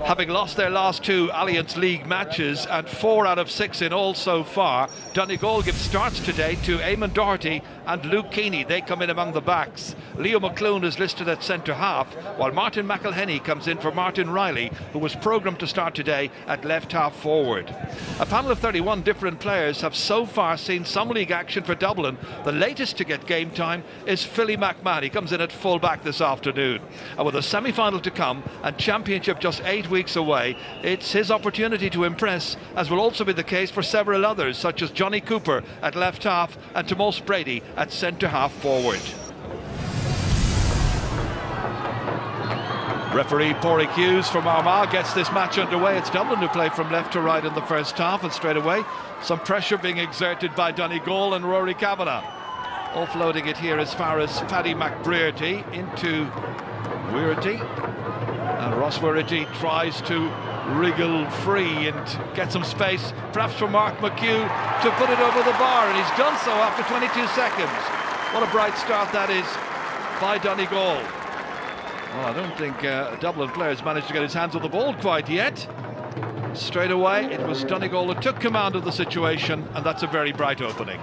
Having lost their last two Allianz League matches and 4 out of 6 in all so far, Donegal gives starts today to Eamon Doherty and Luke Keaney. They come in among the backs. Leo McClune is listed at centre half, while Martin McElhenney comes in for Martin Riley, who was programmed to start today at left half forward. A panel of 31 different players have so far seen some league action for Dublin. The latest to get game time is Philly McMahon. He comes in at full back this afternoon. And with a semi-final to come and championship just 8 weeks away, it's his opportunity to impress, as will also be the case for several others, such as Johnny Cooper at left half and Tomas Brady at centre half forward. Referee Pádraig Hughes from Armagh gets this match underway. It's Dublin who play from left to right in the first half, and straight away some pressure being exerted by Donegal and Rory Kavanagh. Offloading it here as far as Paddy McBrearty into Weirty. And Ross Weirty tries to wriggle free and get some space, perhaps for Mark McHugh to put it over the bar, and he's done so after 22 seconds. What a bright start that is by Donegal. Well, I don't think Dublin players managed to get his hands on the ball quite yet. Straight away, it was Donegal that took command of the situation, and that's a very bright opening.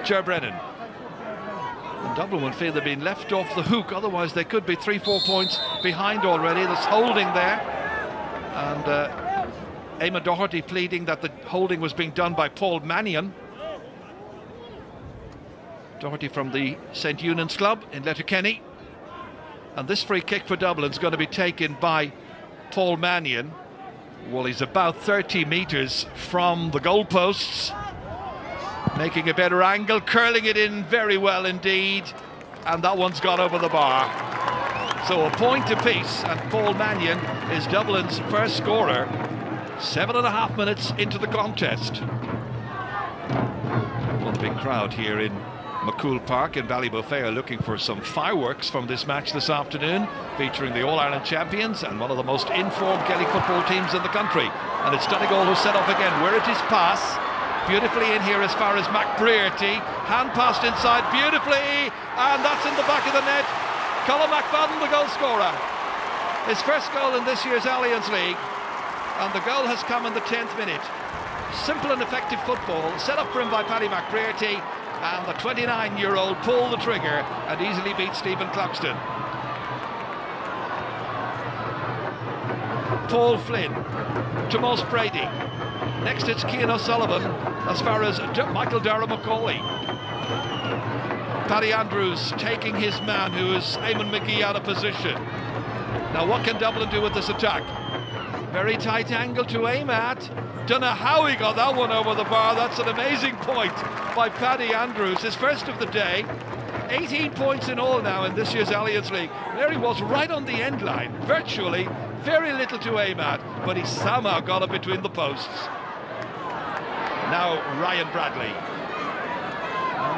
Ger Brennan. And Dublin would feel they've been left off the hook, otherwise they could be 3-4 points behind already. There's holding there, and Eamon Doherty pleading that the holding was being done by Paul Mannion. Doherty from the St Eunan's Club in Letterkenny. And this free kick for Dublin is going to be taken by Paul Mannion. Well, he's about 30 metres from the goalposts, making a better angle, curling it in very well indeed, and that one's gone over the bar. So a point apiece, and Paul Mannion is Dublin's first scorer 7.5 minutes into the contest. One big crowd here in McCool Park in Ballybofey are looking for some fireworks from this match this afternoon, featuring the All-Ireland champions and one of the most informed Gaelic football teams in the country. And it's Donegal who set off again. Where it is pass, beautifully in here as far as McBrearty, hand passed inside beautifully, and that's in the back of the net. Colin McFadden, the goal scorer, his first goal in this year's Allianz League, and the goal has come in the 10th minute. Simple and effective football set up for him by Paddy McBrearty, and the 29-year-old pulled the trigger and easily beat Stephen Cloxton. Paul Flynn, Tomas Brady. Next it's Cian O'Sullivan as far as Michael Dara McCauley. Paddy Andrews taking his man, who is Eamon McGee, out of position. Now what can Dublin do with this attack? Very tight angle to aim at. Don't know how he got that one over the bar. That's an amazing point by Paddy Andrews, his first of the day. 18 points in all now in this year's Allianz League. There he was right on the end line, virtually, very little to aim at, but he somehow got it between the posts. Now Ryan Bradley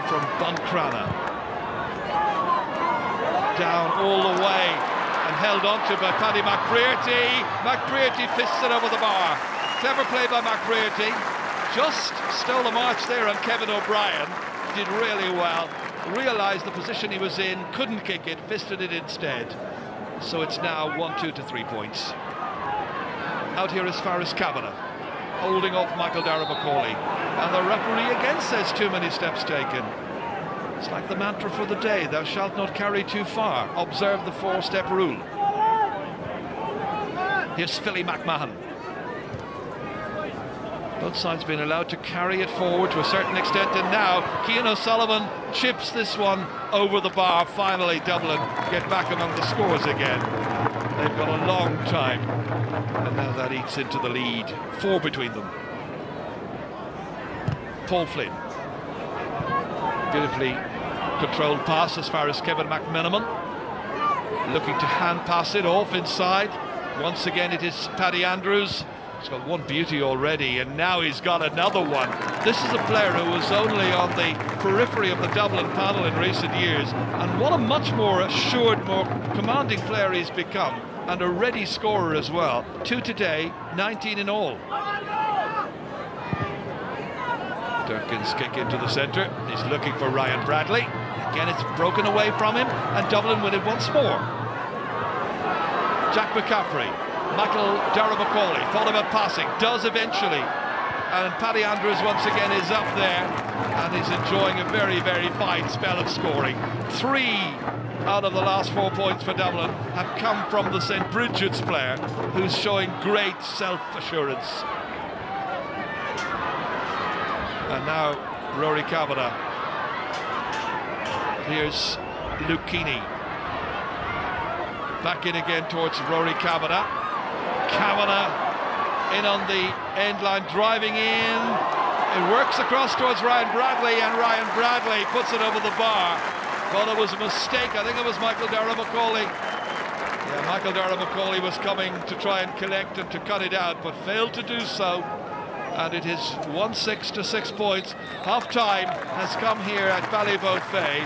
from Buncrana, down all the way and held on to by Paddy McBrearty. McBrearty fists it over the bar. Clever play by McBrearty. Just stole a march there on Kevin O'Brien. Did really well. Realised the position he was in, couldn't kick it, fisted it instead. So it's now 1-2 to 3 points. Out here as far as Kavanagh, holding off Michael Dara McCauley. And the referee again says too many steps taken. It's like the mantra for the day, thou shalt not carry too far. Observe the 4-step rule. Here's Philly McMahon. Both sides being allowed to carry it forward to a certain extent, and now Cian O'Sullivan chips this one over the bar. Finally Dublin get back among the scores again. They've got a long time, and now that eats into the lead. 4 between them. Paul Flynn. Beautifully controlled pass as far as Kevin McMenamin. Looking to hand pass it off inside. Once again it is Paddy Andrews. He's got one beauty already, and now he's got another one. This is a player who was only on the periphery of the Dublin panel in recent years, and what a much more assured, more commanding player he's become, and a ready scorer as well. 2 today, 19 in all. Durkin's kick into the centre. He's looking for Ryan Bradley. Again, it's broken away from him, and Dublin win it once more. Jack McCaffrey, Michael Dara-McCauley, thought about passing, does eventually. And Paddy Andrews once again is up there, and he's enjoying a very, very fine spell of scoring. 3 out of the last 4 points for Dublin have come from the St. Bridget's player, who's showing great self-assurance. And now Rory Kavanagh. Here's Luke Keaney. Back in again towards Rory Kavanagh. Kavanagh in on the end line, driving in. It works across towards Ryan Bradley, and Ryan Bradley puts it over the bar. But it was a mistake. I think it was Michael Dara-McCauley. Yeah, Michael Dara-McCauley was coming to try and collect and to cut it out, but failed to do so. And it is 1-6 to 6 points. Half time has come here at Ballybofey.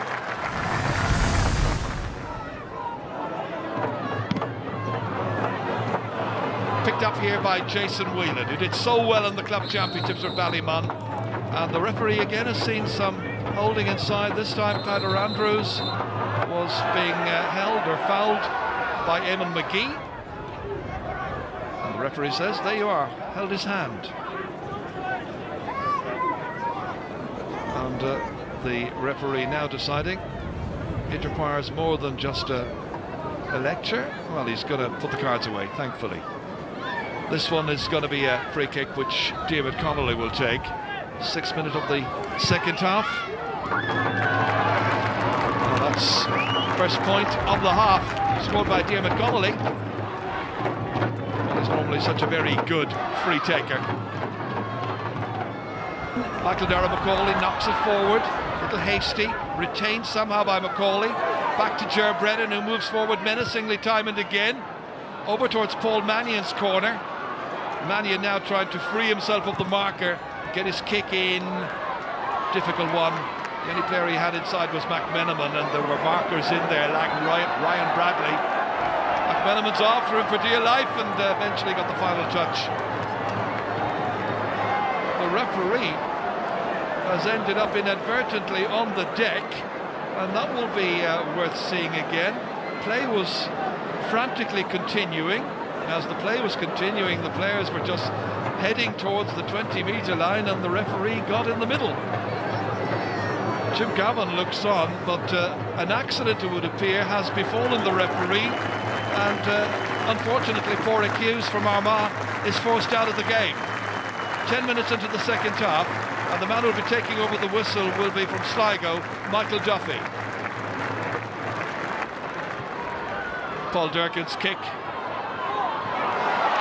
Picked up here by Jason Whelan, who did so well in the club championships for Ballymun. And the referee again has seen some holding inside. This time Paddy Andrews was being held or fouled by Eamon McGee. And the referee says, there you are, held his hand. And the referee now deciding it requires more than just a lecture. Well, he's going to put the cards away, thankfully. This one is going to be a free kick which David Connolly will take. 6 minutes of the second half. Well, that's first point of the half, scored by David Connolly. Well, he's normally such a very good free taker. Michael Dara-McCauley knocks it forward, a little hasty, retained somehow by McCauley. Back to Ger Brennan, who moves forward menacingly time and again. Over towards Paul Mannion's corner. Mannion now trying to free himself of the marker, get his kick in. Difficult one. The only player he had inside was McMenamin, and there were markers in there like Ryan Bradley. McMenamin's after him for dear life, and eventually got the final touch. The referee has ended up inadvertently on the deck, and that will be worth seeing again. Play was frantically continuing. As the play was continuing, the players were just heading towards the 20-metre line, and the referee got in the middle. Jim Gavin looks on, but an accident, it would appear, has befallen the referee, and unfortunately Pádraig Hughes from Armagh is forced out of the game. 10 minutes into the second half, and the man who will be taking over the whistle will be from Sligo, Michael Duffy. Paul Durkin's kick.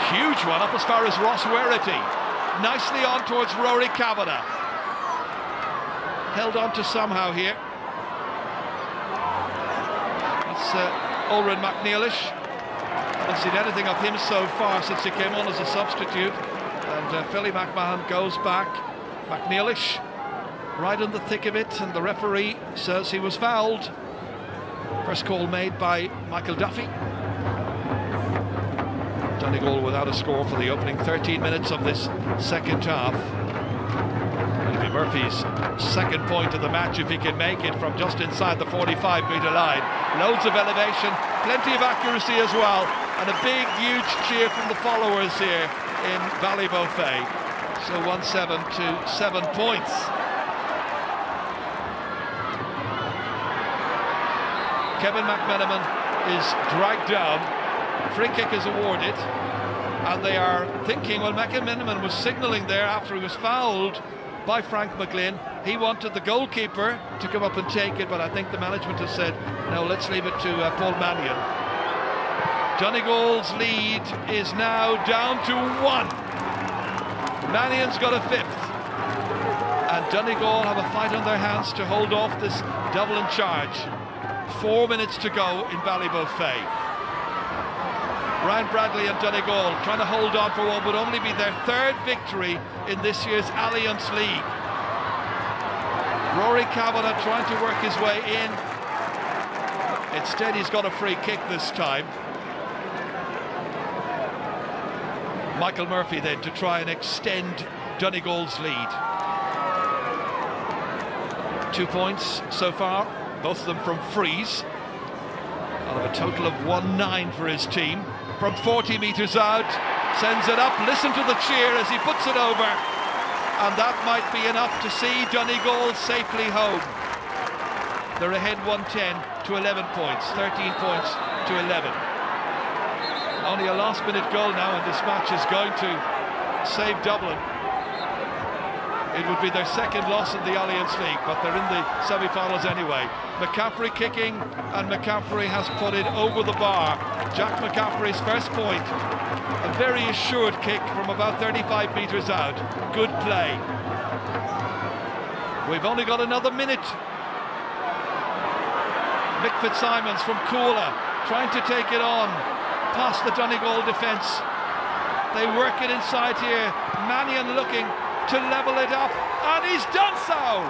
Huge one up as far as Ross Werrity. Nicely on towards Rory Kavanagh. Held on to somehow here. That's Ulrin McNeilish. Haven't seen anything of him so far since he came on as a substitute. And Philly McMahon goes back. McNeilish right in the thick of it, and the referee says he was fouled. First call made by Michael Duffy. Donegal without a score for the opening 13 minutes of this second half. It'll be Murphy's second point of the match if he can make it from just inside the 45-metre line. Loads of elevation, plenty of accuracy as well, and a big, huge cheer from the followers here in Ballybofey. So 1-7 to 7 points. Kevin McMenamin is dragged down. Free kick is awarded, and they are thinking, well, McMenamin was signalling there after he was fouled by Frank McGlynn. He wanted the goalkeeper to come up and take it, but I think the management has said, no, let's leave it to Paul Mannion. Donegal's lead is now down to 1. Mannion's got a 5th, and Donegal have a fight on their hands to hold off this Dublin charge. 4 minutes to go in Ballybofey. Ryan Bradley and Donegal trying to hold on for what would only be their 3rd victory in this year's Allianz League. Rory Kavanagh trying to work his way in. Instead, he's got a free kick this time. Michael Murphy then to try and extend Donegal's lead. 2 points so far, both of them from frees, out of a total of 1-9 for his team. From 40 metres out, sends it up, listen to the cheer as he puts it over, and that might be enough to see Donegal safely home. They're ahead 110 to 11 points, 13 points to 11. Only a last-minute goal now, and this match is going to save Dublin. It would be their second loss in the Allianz League, but they're in the semi-finals anyway. McCaffrey kicking, and McCaffrey has put it over the bar. Jack McCaffrey's first point, a very assured kick from about 35 metres out. Good play. We've only got another minute. Mick Fitzsimons from Coola, trying to take it on, past the Donegal defence. They work it inside here. Mannion looking to level it up, and he's done so!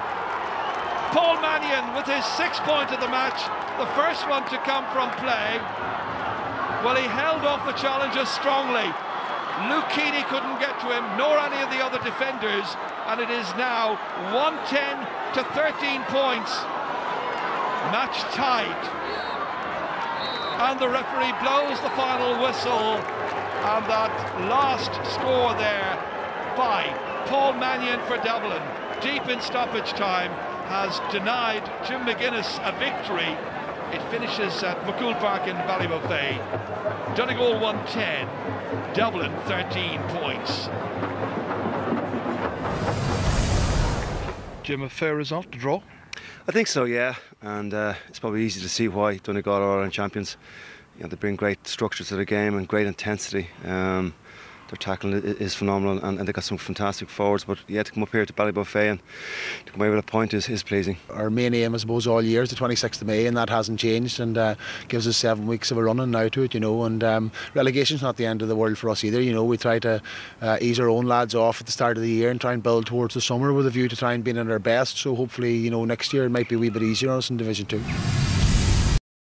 Paul Mannion with his 6th point of the match, the first one to come from play. Well, he held off the challengers strongly. Luke Keaney couldn't get to him, nor any of the other defenders, and it is now 110 to 13 points. Match tied. And the referee blows the final whistle, and that last score there by Paul Mannion for Dublin, deep in stoppage time, has denied Jim McGuinness a victory. It finishes at McCool Park in Ballybofey. Donegal 110, Dublin 13 points. Jim, a fair result, to draw? I think so, yeah, and it's probably easy to see why Donegal are Ireland champions. You know, they bring great structure to the game and great intensity. Their tackling is phenomenal, and they've got some fantastic forwards. But yeah, to come up here to Ballybofey and to come away with a point is pleasing. Our main aim, I suppose, all year is the 26th of May, and that hasn't changed, and gives us 7 weeks of a running now to it, you know. And relegation's not the end of the world for us either. You know, we try to ease our own lads off at the start of the year and try and build towards the summer with a view to try and being at our best. So hopefully, you know, next year it might be a wee bit easier on us in Division 2.